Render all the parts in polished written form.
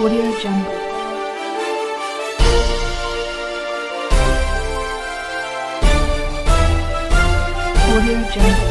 Audio Jungle. Audio Jungle.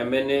MNA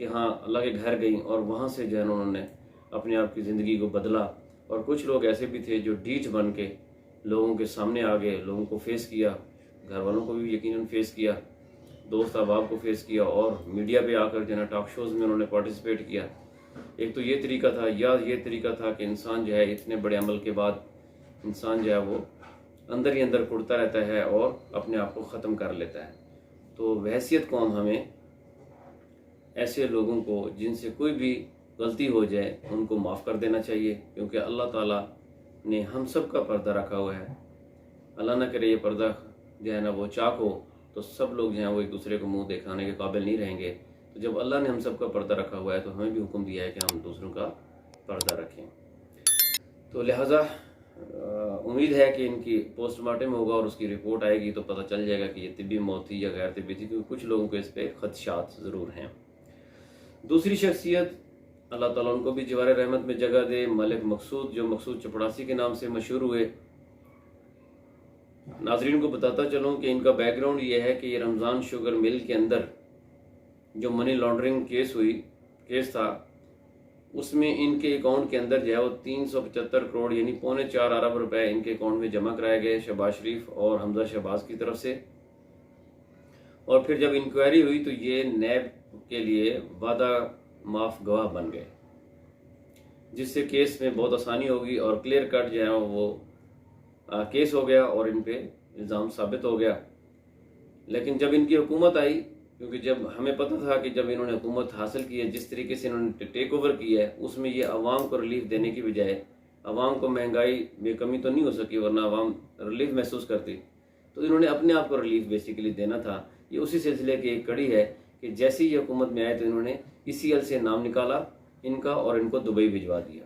کہ ہاں اللہ کے گھر گئیں اور وہاں سے جو ہے انہوں نے اپنے آپ کی زندگی کو بدلا، اور کچھ لوگ ایسے بھی تھے جو ڈھیٹ بن کے لوگوں کے سامنے آ گئے، لوگوں کو فیس کیا، گھر والوں کو بھی یقیناً فیس کیا، دوست احباب کو فیس کیا، اور میڈیا پہ آ کر جو ہے ٹاک شوز میں انہوں نے پارٹیسپیٹ کیا۔ ایک تو یہ طریقہ تھا، یا یہ طریقہ تھا کہ انسان جو ہے اتنے بڑے عمل کے بعد انسان جو ہے وہ اندر ہی اندر کڑتا رہتا ہے اور اپنے آپ کو ختم کر لیتا ہے۔ تو بحیثیت قوم ہمیں ایسے لوگوں کو جن سے کوئی بھی غلطی ہو جائے ان کو معاف کر دینا چاہیے، کیونکہ اللہ تعالیٰ نے ہم سب کا پردہ رکھا ہوا ہے۔ اللہ نہ کرے یہ پردہ جو ہے نا وہ چاک ہو تو سب لوگ جو ہیں وہ ایک دوسرے کو منہ دکھانے کے قابل نہیں رہیں گے۔ تو جب اللہ نے ہم سب کا پردہ رکھا ہوا ہے تو ہمیں بھی حکم دیا ہے کہ ہم دوسروں کا پردہ رکھیں۔ تو لہٰذا امید ہے کہ ان کی پوسٹ مارٹم ہوگا اور اس کی رپورٹ آئے گی تو پتہ چل جائے گا کہ یہ طبی موت تھی یا غیر طبی تھی، کیونکہ کچھ لوگوں کو اس پہ خدشات ضرور ہیں۔ دوسری شخصیت اللہ تعالیٰ ان کو بھی جوار رحمت میں جگہ دے، ملک مقصود، جو مقصود چپڑاسی کے نام سے مشہور ہوئے۔ ناظرین کو بتاتا چلوں کہ ان کا بیک گراؤنڈ یہ ہے کہ یہ رمضان شوگر مل کے اندر جو منی لانڈرنگ کیس تھا، اس میں ان کے اکاؤنٹ کے اندر جو ہے وہ 375 کروڑ یعنی 4.25 ارب روپے ان کے اکاؤنٹ میں جمع کرائے گئے شہباز شریف اور حمزہ شہباز کی طرف سے۔ اور پھر جب انکوائری ہوئی تو یہ نیب کے لیے وعدہ معاف گواہ بن گئے، جس سے کیس میں بہت آسانی ہوگی اور کلیئر کٹ جو ہے وہ کیس ہو گیا اور ان پہ الزام ثابت ہو گیا۔ لیکن جب ان کی حکومت آئی، کیونکہ جب ہمیں پتہ تھا کہ جب انہوں نے حکومت حاصل کی ہے، جس طریقے سے انہوں نے ٹیک اوور کی ہے، اس میں یہ عوام کو ریلیف دینے کی بجائے عوام کو مہنگائی میں کمی تو نہیں ہو سکی ورنہ عوام ریلیف محسوس کرتی، تو انہوں نے اپنے آپ کو ریلیف بیسیکلی دینا تھا۔ یہ اسی سلسلے کی ایک کڑی ہے کہ جیسے ہی یہ حکومت میں آئے تو انہوں نے ECL سے نام نکالا ان کا اور ان کو دبئی بھجوا دیا۔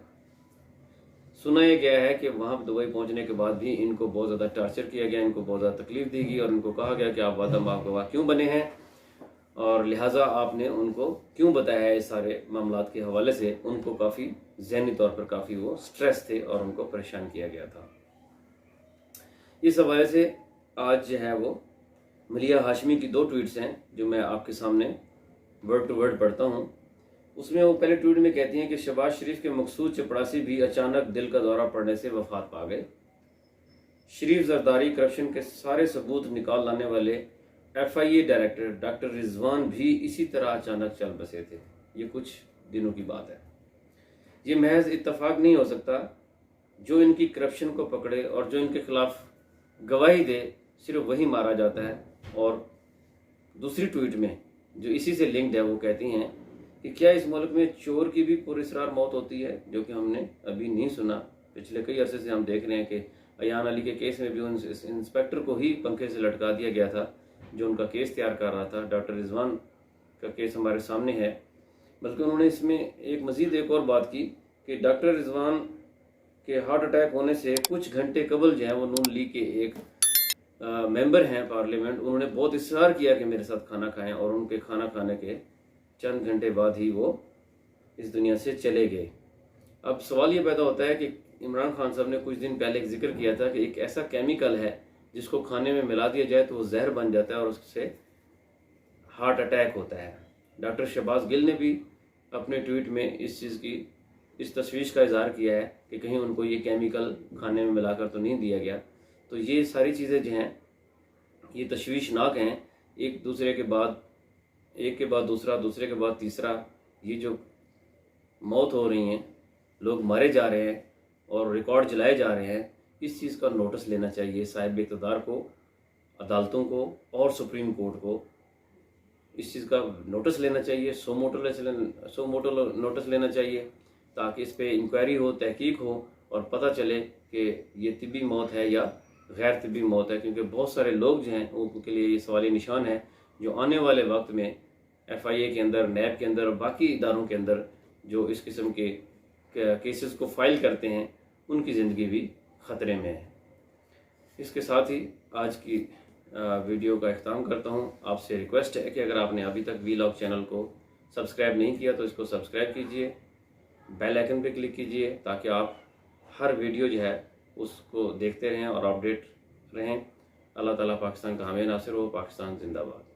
سنا یہ گیا ہے کہ وہاں دبئی پہنچنے کے بعد بھی ان کو بہت زیادہ ٹارچر کیا گیا، ان کو بہت زیادہ تکلیف دی گئی اور ان کو کہا گیا کہ آپ وعدہ معاف گواہ کیوں بنے ہیں، اور لہٰذا آپ نے ان کو کیوں بتایا ہے۔ اس سارے معاملات کے حوالے سے ان کو کافی ذہنی طور پر کافی وہ سٹریس تھے اور ان کو پریشان کیا گیا تھا۔ اس حوالے سے آج جو ہے وہ ملیحہ ہاشمی کی 2 ٹویٹس ہیں جو میں آپ کے سامنے ورڈ ٹو ورڈ پڑھتا ہوں۔ اس میں وہ پہلے ٹویٹ میں کہتی ہیں کہ شہباز شریف کے مقصود چپڑاسی بھی اچانک دل کا دورہ پڑنے سے وفات پا گئے۔ شریف زرداری کرپشن کے سارے ثبوت نکال لانے والے FIA ڈائریکٹر ڈاکٹر رضوان بھی اسی طرح اچانک چل بسے تھے۔ یہ کچھ دنوں کی بات ہے۔ یہ محض اتفاق نہیں ہو سکتا۔ جو ان کی کرپشن کو پکڑے اور جو ان کے خلاف گواہی دے صرف وہی مارا جاتا ہے۔ اور دوسری ٹویٹ میں جو اسی سے لنکڈ ہے وہ کہتی ہیں کہ کیا اس ملک میں چور کی بھی پراسرار موت ہوتی ہے، جو کہ ہم نے ابھی نہیں سنا۔ پچھلے کئی عرصے سے ہم دیکھ رہے ہیں کہ ایان علی کے کیس میں بھی اس انسپیکٹر کو ہی پنکھے سے لٹکا دیا گیا تھا جو ان کا کیس تیار کر رہا تھا۔ ڈاکٹر رضوان کا کیس ہمارے سامنے ہے، بلکہ انہوں نے اس میں مزید ایک اور بات کی کہ ڈاکٹر رضوان کے ہارٹ اٹیک ہونے سے کچھ گھنٹے قبل جو ہے وہ نون لیگ کے ایک ممبر ہیں پارلیمنٹ، انہوں نے بہت اصرار کیا کہ میرے ساتھ کھانا کھائیں، اور ان کے کھانا کھانے کے چند گھنٹے بعد ہی وہ اس دنیا سے چلے گئے۔ اب سوال یہ پیدا ہوتا ہے کہ عمران خان صاحب نے کچھ دن پہلے ایک ذکر کیا تھا کہ ایک ایسا کیمیکل ہے جس کو کھانے میں ملا دیا جائے تو وہ زہر بن جاتا ہے اور اس سے ہارٹ اٹیک ہوتا ہے۔ ڈاکٹر شہباز گل نے بھی اپنے ٹویٹ میں اس تشویش کا اظہار کیا ہے کہ کہیں ان کو یہ کیمیکل کھانے میں ملا کر تو نہیں دیا گیا۔ تو یہ ساری چیزیں جو ہیں یہ تشویشناک ہیں۔ ایک کے بعد دوسرا، دوسرے کے بعد تیسرا، یہ جو موت ہو رہی ہیں، لوگ مارے جا رہے ہیں اور ریکارڈ جلائے جا رہے ہیں، اس چیز کا نوٹس لینا چاہیے صاحب اقتدار کو، عدالتوں کو اور سپریم کورٹ کو۔ اس چیز کا نوٹس لینا چاہیے، سو موٹو نوٹس لینا چاہیے تاکہ اس پہ انکوائری ہو، تحقیق ہو اور پتہ چلے کہ یہ طبی موت ہے یا غیر طبی موت ہے، کیونکہ بہت سارے لوگ جو ہیں ان کے لیے یہ سوالی نشان ہے جو آنے والے وقت میں FIA کے اندر، نیب کے اندر اور باقی اداروں کے اندر جو اس قسم کے کیسز کو فائل کرتے ہیں ان کی زندگی بھی خطرے میں ہے۔ اس کے ساتھ ہی آج کی ویڈیو کا اختتام کرتا ہوں۔ آپ سے ریکویسٹ ہے کہ اگر آپ نے ابھی تک وی لاگ چینل کو سبسکرائب نہیں کیا تو اس کو سبسکرائب کیجئے، بیل آئیکن پہ کلک کیجئے تاکہ آپ ہر ویڈیو جو ہے اس کو دیکھتے رہیں اور اپڈیٹ رہیں۔ اللہ تعالیٰ پاکستان کا حامی ناصر ہو۔ پاکستان زندہ باد۔